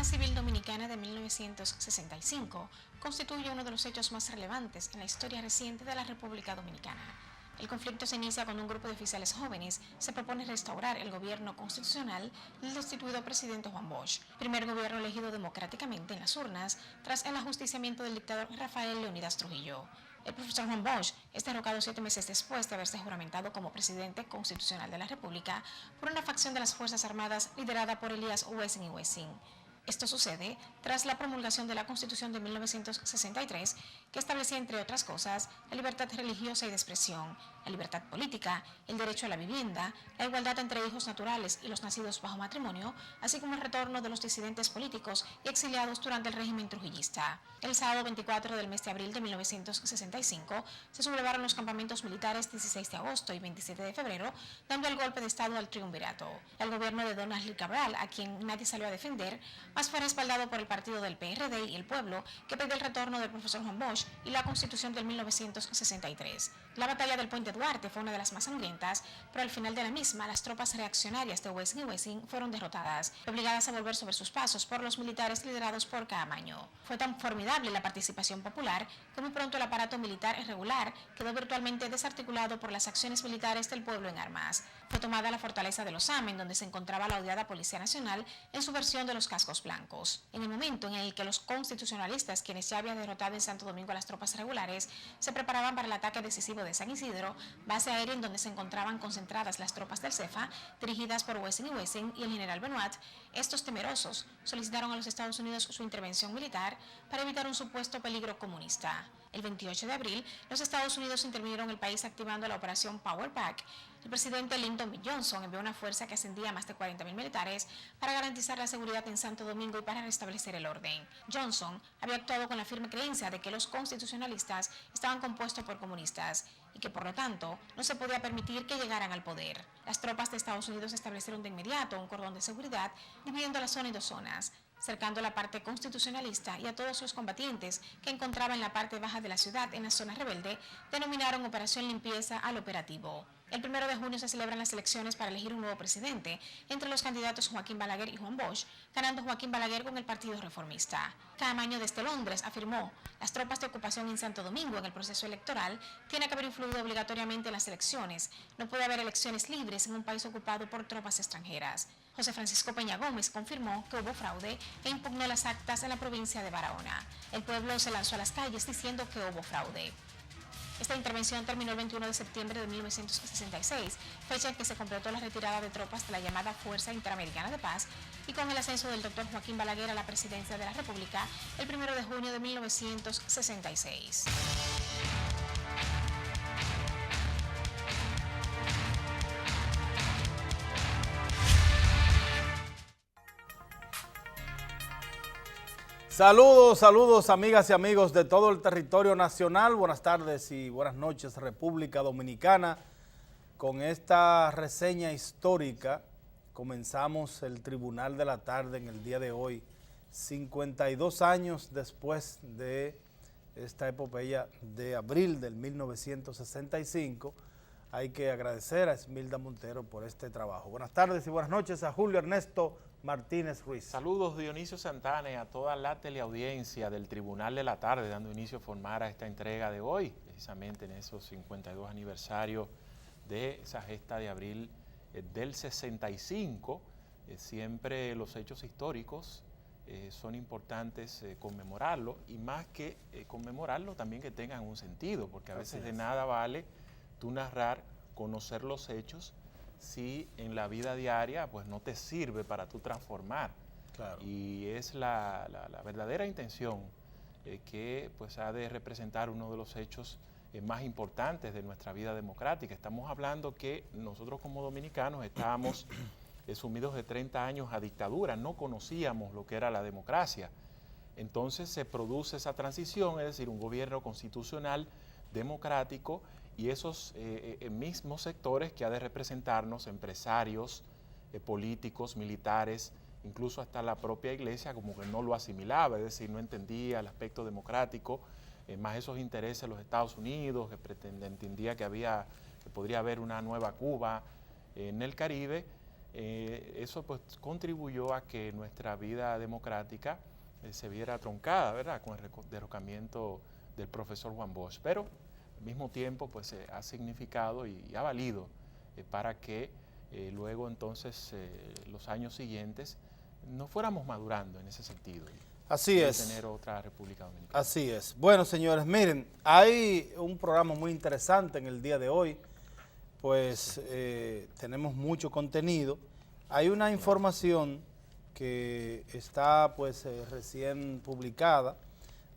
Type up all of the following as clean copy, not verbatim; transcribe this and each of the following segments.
Civil Dominicana de 1965 constituye uno de los hechos más relevantes en la historia reciente de la República Dominicana. El conflicto se inicia cuando un grupo de oficiales jóvenes se propone restaurar el gobierno constitucional del destituido presidente Juan Bosch, primer gobierno elegido democráticamente en las urnas tras el ajusticiamiento del dictador Rafael Leónidas Trujillo. El profesor Juan Bosch es derrocado 7 meses después de haberse juramentado como presidente constitucional de la República por una facción de las Fuerzas Armadas liderada por Elías Wessing y Wessing. Esto sucede tras la promulgación de la Constitución de 1963, que establecía, entre otras cosas, la libertad religiosa y de expresión, la libertad política, el derecho a la vivienda, la igualdad entre hijos naturales y los nacidos bajo matrimonio, así como el retorno de los disidentes políticos y exiliados durante el régimen trujillista. El sábado 24 del mes de abril de 1965 se sublevaron los campamentos militares 16 de agosto y 27 de febrero, dando el golpe de Estado al triunvirato. El gobierno de Don Ashley Cabral, a quien nadie salió a defender, más fue respaldado por el partido del PRD y el pueblo, que pidió el retorno del profesor Juan Bosch y la Constitución del 1963. La batalla del Puente Duarte fue una de las más sangrientas, pero al final de la misma, las tropas reaccionarias de Wessing y Wessing fueron derrotadas, obligadas a volver sobre sus pasos por los militares liderados por Caamaño. Fue tan formidable la participación popular que muy pronto el aparato militar irregular quedó virtualmente desarticulado por las acciones militares del pueblo en armas. Fue tomada la fortaleza de Los Amen, donde se encontraba la odiada Policía Nacional en su versión de los cascos blancos. En el momento en el que los constitucionalistas, quienes ya habían derrotado en Santo Domingo a las tropas regulares, se preparaban para el ataque decisivo de San Isidro, base aérea en donde se encontraban concentradas las tropas del CEFA, dirigidas por Wessing y Wessing y el general Benoit, estos temerosos solicitaron a los Estados Unidos su intervención militar para evitar un supuesto peligro comunista. El 28 de abril, los Estados Unidos intervinieron en el país activando la operación Power Pack. El presidente Lyndon B. Johnson envió una fuerza que ascendía a más de 40,000 militares para garantizar la seguridad en Santo Domingo y para restablecer el orden. Johnson había actuado con la firme creencia de que los constitucionalistas estaban compuestos por comunistas y que por lo tanto no se podía permitir que llegaran al poder. Las tropas de Estados Unidos establecieron de inmediato un cordón de seguridad dividiendo la zona en 2 zonas, cercando la parte constitucionalista y a todos los combatientes que encontraba en la parte baja de la ciudad en la zona rebelde, denominaron Operación Limpieza al operativo. El 1 de junio se celebran las elecciones para elegir un nuevo presidente entre los candidatos Joaquín Balaguer y Juan Bosch, ganando Joaquín Balaguer con el Partido Reformista. Caamaño desde Londres afirmó: las tropas de ocupación en Santo Domingo en el proceso electoral tienen que haber influido obligatoriamente en las elecciones. No puede haber elecciones libres en un país ocupado por tropas extranjeras. José Francisco Peña Gómez confirmó que hubo fraude e impugnó las actas en la provincia de Barahona. El pueblo se lanzó a las calles diciendo que hubo fraude. Esta intervención terminó el 21 de septiembre de 1966, fecha en que se completó la retirada de tropas de la llamada Fuerza Interamericana de Paz, y con el ascenso del doctor Joaquín Balaguer a la presidencia de la República el 1 de junio de 1966. Saludos amigas y amigos de todo el territorio nacional. Buenas tardes y buenas noches, República Dominicana. Con esta reseña histórica comenzamos el Tribunal de la Tarde en el día de hoy, 52 años después de esta epopeya de abril del 1965. Hay que agradecer a Esmilda Montero por este trabajo. Buenas tardes y buenas noches a Julio Ernesto Martínez Ruiz. Saludos Dionisio Santana y a toda la teleaudiencia del Tribunal de la Tarde, dando inicio formal a esta entrega de hoy, precisamente en esos 52 aniversarios de esa gesta de abril del 65. Siempre los hechos históricos son importantes conmemorarlo, y más que conmemorarlo, también que tengan un sentido, porque a veces de nada vale tú narrar, conocer los hechos, si en la vida diaria pues no te sirve para tú transformar. Claro. Y es la verdadera intención que pues ha de representar uno de los hechos más importantes de nuestra vida democrática. Estamos hablando que nosotros como dominicanos estábamos sumidos de 30 años a dictadura, no conocíamos lo que era la democracia. Entonces se produce esa transición, es decir, un gobierno constitucional, democrático, y esos mismos sectores que ha de representarnos, empresarios, políticos, militares, incluso hasta la propia iglesia, como que no lo asimilaba, es decir, no entendía el aspecto democrático, más esos intereses de los Estados Unidos, que entendía que podría haber una nueva Cuba en el Caribe. eso pues contribuyó a que nuestra vida democrática se viera truncada, ¿verdad?, con el derrocamiento del profesor Juan Bosch, pero al mismo tiempo pues ha significado y ha valido para que luego entonces los años siguientes no fuéramos madurando en ese sentido. Así es. Tener otra República Dominicana. Así es. Bueno, señores, miren, hay un programa muy interesante en el día de hoy, pues tenemos mucho contenido. Hay una información que está pues recién publicada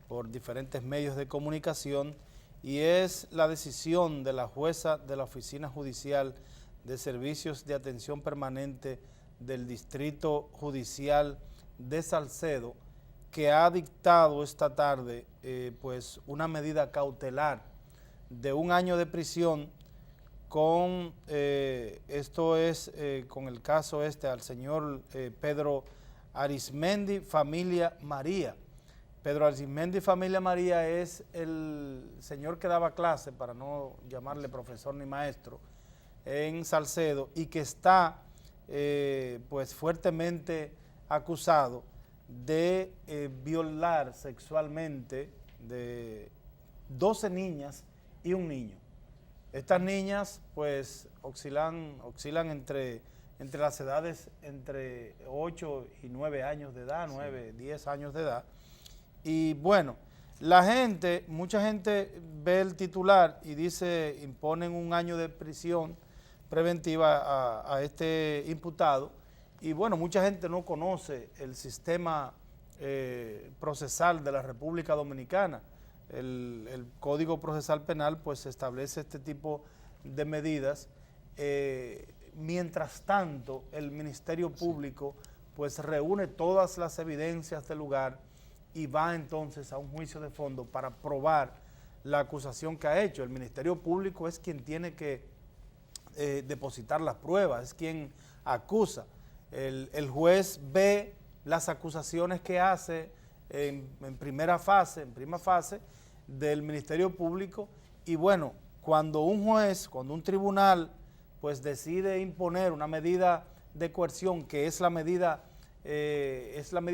por diferentes medios de comunicación y es la decisión de la jueza de la Oficina Judicial de Servicios de Atención Permanente del Distrito Judicial de Salcedo, que ha dictado esta tarde pues una medida cautelar de 1 año de prisión con, con el caso al señor Pedro Arismendi Familia María. Pedro Arismendi Familia María es el señor que daba clase, para no llamarle profesor ni maestro, en Salcedo y que está pues fuertemente acusado de violar sexualmente de 12 niñas y un niño. Estas niñas pues oscilan entre las edades entre 8 y 9 años de edad, 9, 10 años de edad. Y bueno, mucha gente ve el titular y dice, imponen 1 año de prisión preventiva a este imputado. Y bueno, mucha gente no conoce el sistema procesal de la República Dominicana. El Código Procesal Penal pues establece este tipo de medidas. Mientras tanto, el Ministerio Público pues reúne todas las evidencias del lugar y va entonces a un juicio de fondo para probar la acusación que ha hecho. El Ministerio Público es quien tiene que depositar las pruebas, es quien acusa. El juez ve las acusaciones que hace en prima fase del Ministerio Público y bueno, cuando un tribunal pues decide imponer una medida de coerción que es la medida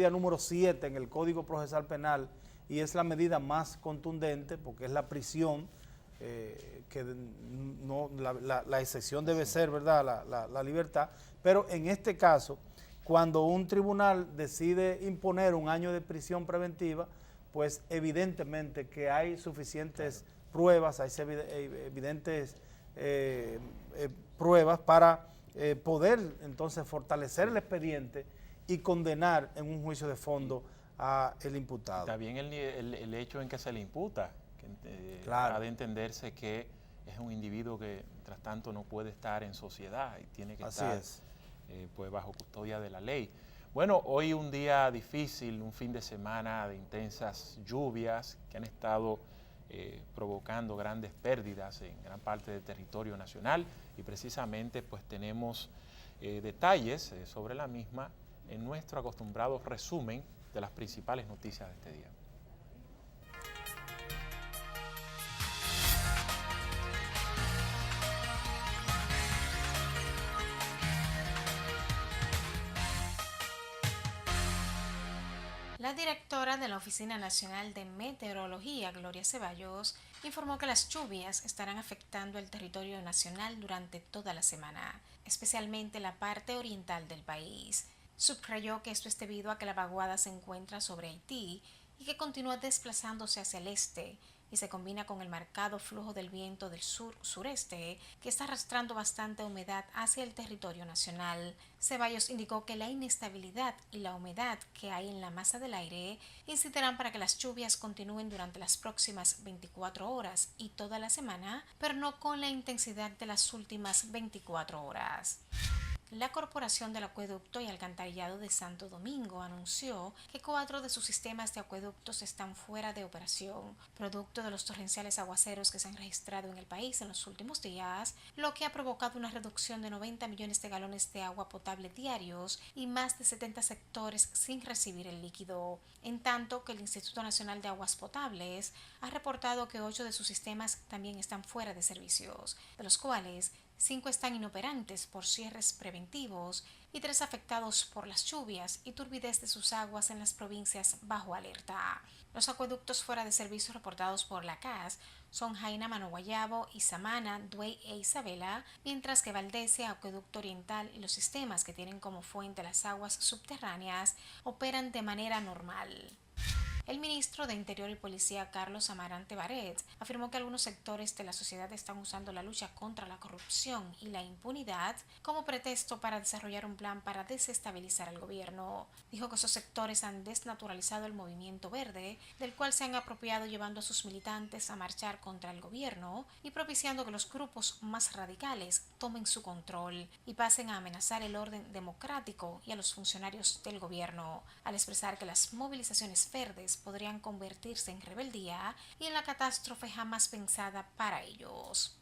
número 7 en el Código Procesal Penal y es la medida más contundente porque es la prisión, que no, la excepción debe ser, ¿verdad?, la libertad, pero en este caso, cuando un tribunal decide imponer 1 año de prisión preventiva, pues evidentemente que hay suficientes pruebas, hay evidentes pruebas para poder entonces fortalecer el expediente y condenar en un juicio de fondo a el imputado. También el hecho en que se le imputa, que claro, ha de entenderse que es un individuo que tras tanto no puede estar en sociedad y tiene que estar pues bajo custodia de la ley. Bueno, hoy un día difícil, un fin de semana de intensas lluvias que han estado provocando grandes pérdidas en gran parte del territorio nacional y precisamente pues tenemos detalles sobre la misma en nuestro acostumbrado resumen de las principales noticias de este día. La directora de la Oficina Nacional de Meteorología, Gloria Ceballos, informó que las lluvias estarán afectando el territorio nacional durante toda la semana, especialmente la parte oriental del país. Subrayó que esto es debido a que la vaguada se encuentra sobre Haití y que continúa desplazándose hacia el este y se combina con el marcado flujo del viento del sur-sureste que está arrastrando bastante humedad hacia el territorio nacional. Ceballos indicó que la inestabilidad y la humedad que hay en la masa del aire incitarán para que las lluvias continúen durante las próximas 24 horas y toda la semana, pero no con la intensidad de las últimas 24 horas. La Corporación del Acueducto y Alcantarillado de Santo Domingo anunció que 4 de sus sistemas de acueductos están fuera de operación, producto de los torrenciales aguaceros que se han registrado en el país en los últimos días, lo que ha provocado una reducción de 90 millones de galones de agua potable diarios y más de 70 sectores sin recibir el líquido, en tanto que el Instituto Nacional de Aguas Potables ha reportado que 8 de sus sistemas también están fuera de servicios, de los cuales 5 están inoperantes por cierres preventivos y 3 afectados por las lluvias y turbidez de sus aguas en las provincias bajo alerta. Los acueductos fuera de servicio reportados por la CAS son Jaina, Mano Guayabo, Isamana, Duey e Isabela, mientras que Valdesia, Acueducto Oriental y los sistemas que tienen como fuente las aguas subterráneas operan de manera normal. El ministro de Interior y Policía, Carlos Amarante Barret, afirmó que algunos sectores de la sociedad están usando la lucha contra la corrupción y la impunidad como pretexto para desarrollar un plan para desestabilizar al gobierno. Dijo que esos sectores han desnaturalizado el movimiento verde, del cual se han apropiado llevando a sus militantes a marchar contra el gobierno y propiciando que los grupos más radicales tomen su control y pasen a amenazar el orden democrático y a los funcionarios del gobierno, al expresar que las movilizaciones verdes podrían convertirse en rebeldía y en la catástrofe jamás pensada para ellos.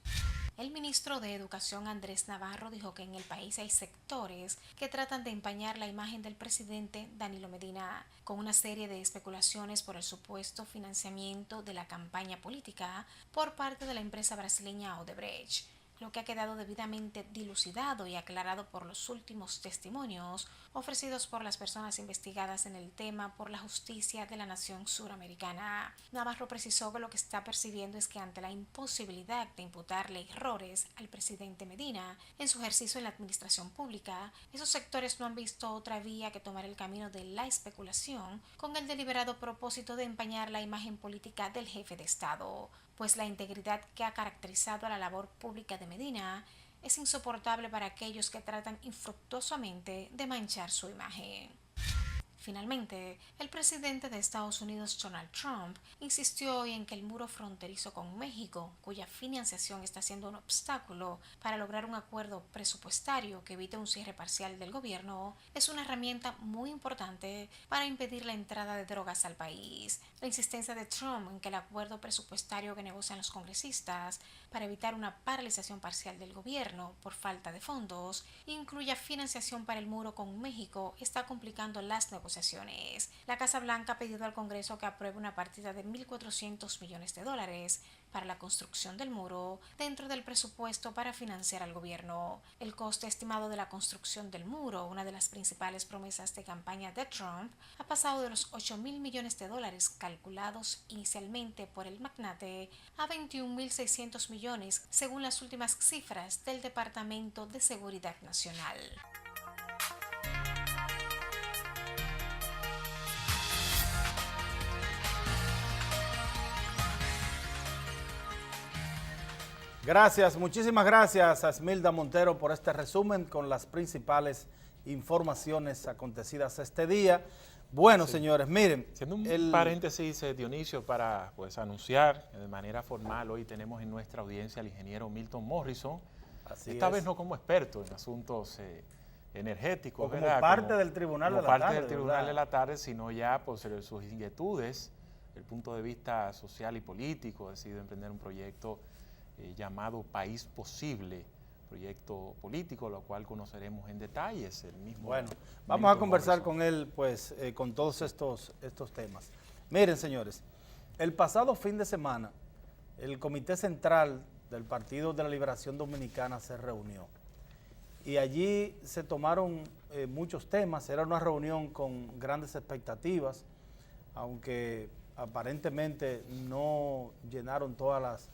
El ministro de Educación, Andrés Navarro, dijo que en el país hay sectores que tratan de empañar la imagen del presidente Danilo Medina con una serie de especulaciones por el supuesto financiamiento de la campaña política por parte de la empresa brasileña Odebrecht, lo que ha quedado debidamente dilucidado y aclarado por los últimos testimonios ofrecidos por las personas investigadas en el tema por la justicia de la nación suramericana. Navarro precisó que lo que está percibiendo es que ante la imposibilidad de imputarle errores al presidente Medina en su ejercicio en la administración pública, esos sectores no han visto otra vía que tomar el camino de la especulación con el deliberado propósito de empañar la imagen política del jefe de Estado, pues la integridad que ha caracterizado a la labor pública de Medina es insoportable para aquellos que tratan infructuosamente de manchar su imagen. Finalmente, el presidente de Estados Unidos, Donald Trump, insistió hoy en que el muro fronterizo con México, cuya financiación está siendo un obstáculo para lograr un acuerdo presupuestario que evite un cierre parcial del gobierno, es una herramienta muy importante para impedir la entrada de drogas al país. La insistencia de Trump en que el acuerdo presupuestario que negocian los congresistas para evitar una paralización parcial del gobierno por falta de fondos incluya financiación para el muro con México está complicando las negociaciones. La Casa Blanca ha pedido al Congreso que apruebe una partida de $1.400 millones para la construcción del muro dentro del presupuesto para financiar al gobierno. El coste estimado de la construcción del muro, una de las principales promesas de campaña de Trump, ha pasado de los $8.000 millones calculados inicialmente por el magnate a $21.600 millones, según las últimas cifras del Departamento de Seguridad Nacional. Gracias, muchísimas gracias a Esmilda Montero por este resumen con las principales informaciones acontecidas este día. Bueno, sí, señores, miren. Haciendo un paréntesis, Dionisio, para pues anunciar de manera formal, hoy tenemos en nuestra audiencia al ingeniero Milton Morrison, esta vez no como experto en asuntos energéticos, como parte del Tribunal de la Tarde. Parte del Tribunal de la Tarde, sino ya por sus inquietudes, el punto de vista social y político, ha decidido emprender un proyecto llamado País Posible, proyecto político, lo cual conoceremos en detalles. El mismo. Bueno, vamos a conversar con él, pues, con todos estos temas. Miren, señores, el pasado fin de semana, el Comité Central del Partido de la Liberación Dominicana se reunió y allí se tomaron muchos temas. Era una reunión con grandes expectativas, aunque aparentemente no llenaron todas las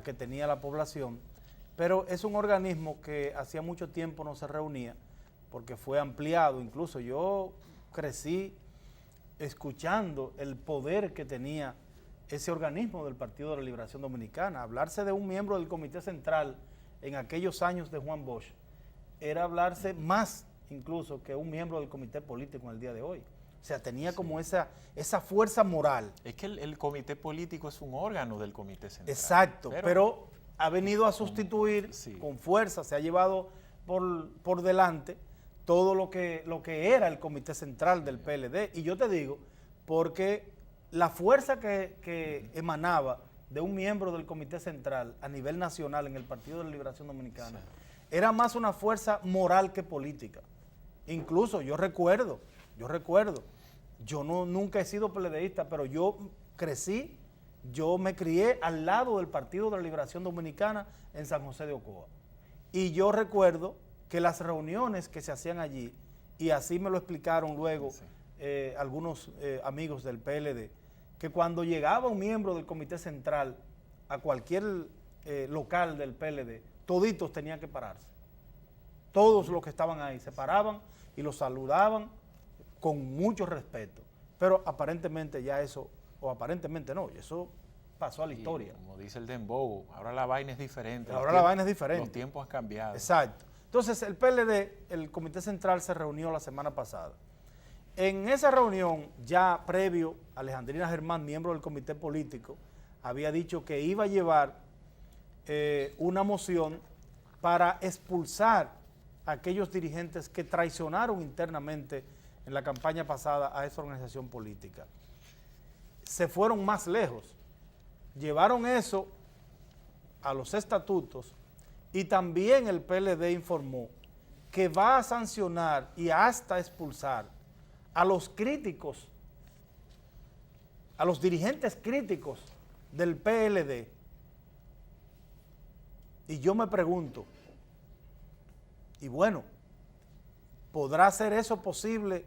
que tenía la población, pero es un organismo que hacía mucho tiempo no se reunía porque fue ampliado. Incluso yo crecí escuchando el poder que tenía ese organismo del Partido de la Liberación Dominicana. Hablarse de un miembro del Comité Central en aquellos años de Juan Bosch era hablarse más incluso que un miembro del Comité Político en el día de hoy. O sea, tenía como esa fuerza moral. Es que el comité político es un órgano del Comité Central. Exacto, pero ha venido a sustituir con fuerza, se ha llevado por delante todo lo que era el Comité Central del PLD. Y yo te digo, porque la fuerza que emanaba de un miembro del Comité Central a nivel nacional en el Partido de la Liberación Dominicana era más una fuerza moral que política. Incluso yo recuerdo, yo nunca he sido PLDista, pero yo crecí, yo me crié al lado del Partido de la Liberación Dominicana en San José de Ocoa. Y yo recuerdo que las reuniones que se hacían allí, y así me lo explicaron luego algunos amigos del PLD, que cuando llegaba un miembro del Comité Central a cualquier local del PLD, toditos tenían que pararse. Todos los que estaban ahí se paraban y los saludaban con mucho respeto. Pero aparentemente ya eso, o aparentemente no, eso pasó a la historia. Como dice el Dembow, ahora la vaina es diferente. Ahora la vaina es diferente. Los tiempos han cambiado. Exacto. Entonces el PLD, el Comité Central se reunió la semana pasada. En esa reunión, ya previo, Alejandrina Germán, miembro del comité político, había dicho que iba a llevar una moción para expulsar a aquellos dirigentes que traicionaron internamente en la campaña pasada a esa organización política. Se fueron más lejos, llevaron eso a los estatutos y también el PLD informó que va a sancionar y hasta expulsar a los críticos, a los dirigentes críticos del PLD. Y yo me pregunto, y bueno, ¿podrá ser eso posible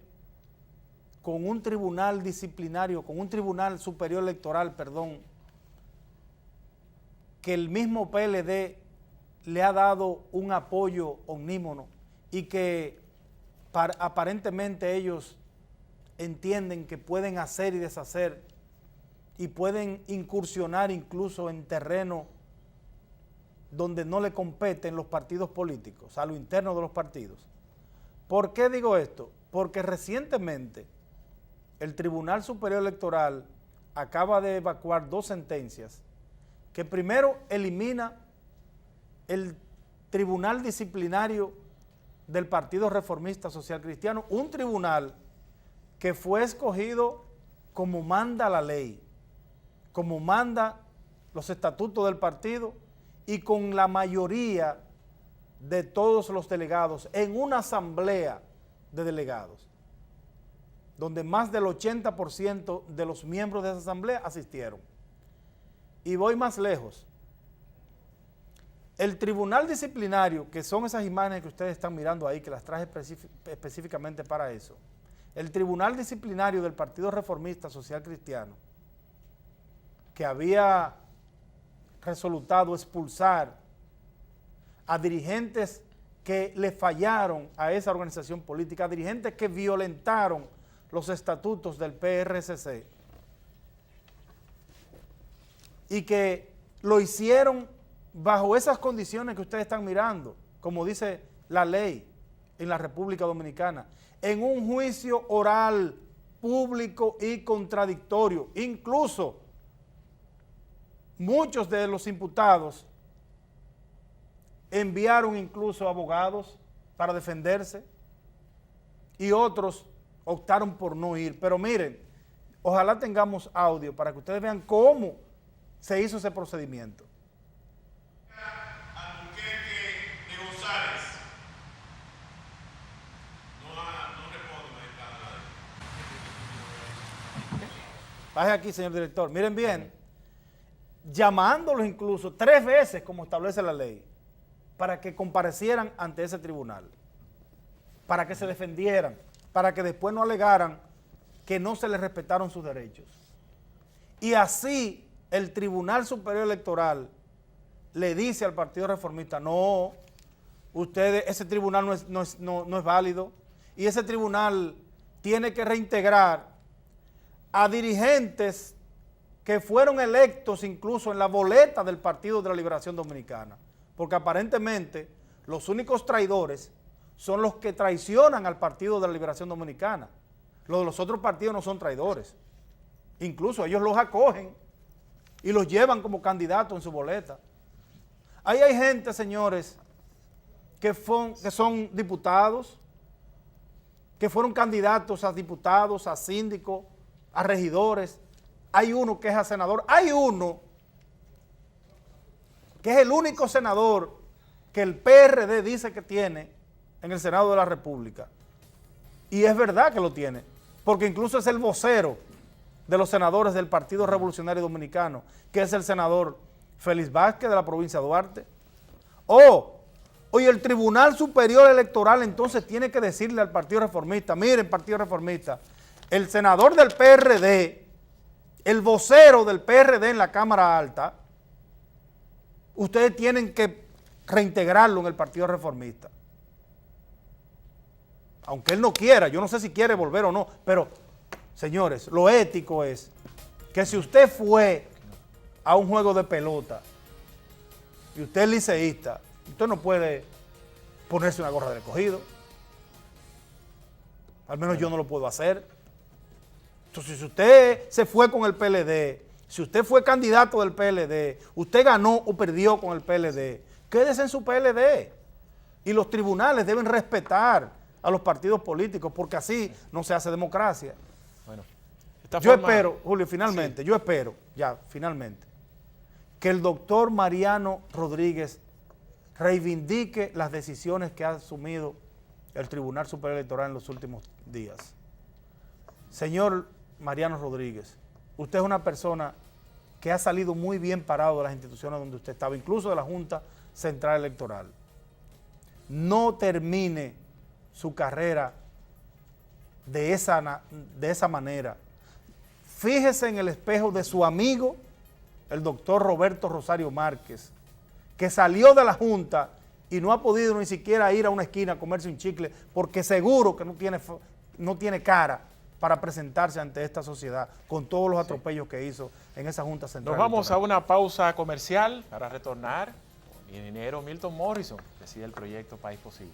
con un tribunal disciplinario, con un tribunal superior electoral, perdón, que el mismo PLD le ha dado un apoyo omnímono y que aparentemente ellos entienden que pueden hacer y deshacer y pueden incursionar incluso en terreno donde no le competen los partidos políticos, a lo interno de los partidos? ¿Por qué digo esto? Porque recientemente el Tribunal Superior Electoral acaba de evacuar 2 sentencias que primero elimina el Tribunal Disciplinario del Partido Reformista Social Cristiano, un tribunal que fue escogido como manda la ley, como manda los estatutos del partido y con la mayoría de todos los delegados en una asamblea de delegados, donde más del 80% de los miembros de esa asamblea asistieron. Y voy más lejos. El tribunal disciplinario, que son esas imágenes que ustedes están mirando ahí, que las traje específicamente para eso, el tribunal disciplinario del Partido Reformista Social Cristiano, que había resolutado expulsar a dirigentes que le fallaron a esa organización política, a dirigentes que violentaron los estatutos del PRCC y que lo hicieron bajo esas condiciones que ustedes están mirando, como dice la ley en la República Dominicana, en un juicio oral, público y contradictorio. Incluso muchos de los imputados enviaron incluso abogados para defenderse y otros optaron por no ir. Pero miren, ojalá tengamos audio para que ustedes vean cómo se hizo ese procedimiento. Baje aquí, señor director. Miren bien, llamándolos incluso 3 veces, como establece la ley, para que comparecieran ante ese tribunal, para que se defendieran, para que después no alegaran que no se les respetaron sus derechos. Y así el Tribunal Superior Electoral le dice al Partido Reformista, no, ustedes, ese tribunal no es válido, y ese tribunal tiene que reintegrar a dirigentes que fueron electos incluso en la boleta del Partido de la Liberación Dominicana, porque aparentemente los únicos traidores son los que traicionan al Partido de la Liberación Dominicana. Los de los otros partidos no son traidores. Incluso ellos los acogen y los llevan como candidatos en su boleta. Ahí hay gente, señores, que son diputados, que fueron candidatos a diputados, a síndicos, a regidores. Hay uno que es a senador. Hay uno que es el único senador que el PRD dice que tiene en el Senado de la República. Y es verdad que lo tiene, porque incluso es el vocero de los senadores del Partido Revolucionario Dominicano, que es el senador Félix Vázquez de la provincia de Duarte. O Oye, el Tribunal Superior Electoral entonces tiene que decirle al Partido Reformista, miren, Partido Reformista, el senador del PRD, el vocero del PRD en la Cámara Alta, ustedes tienen que reintegrarlo en el Partido Reformista. Aunque él no quiera, yo no sé si quiere volver o no, pero, señores, lo ético es que si usted fue a un juego de pelota y usted es liceísta, usted no puede ponerse una gorra del Escogido. Al menos yo no lo puedo hacer. Entonces, si usted se fue con el PLD, si usted fue candidato del PLD, usted ganó o perdió con el PLD, quédese en su PLD. Y los tribunales deben respetar a los partidos políticos, porque así no se hace democracia. Bueno, Yo espero, Julio, finalmente, sí. Yo espero, ya, finalmente, que el doctor Mariano Rodríguez reivindique las decisiones que ha asumido el Tribunal Superior Electoral en los últimos días. Señor Mariano Rodríguez, usted es una persona que ha salido muy bien parado de las instituciones donde usted estaba, incluso de la Junta Central Electoral. No termine su carrera de esa manera. Fíjese en el espejo de su amigo, el doctor Roberto Rosario Márquez, que salió de la Junta y no ha podido ni siquiera ir a una esquina a comerse un chicle, porque seguro que no tiene cara para presentarse ante esta sociedad con todos los atropellos que hizo en esa Junta Central. Nos vamos a una pausa comercial para retornar con el ingeniero Milton Morrison, que preside el proyecto País Posible.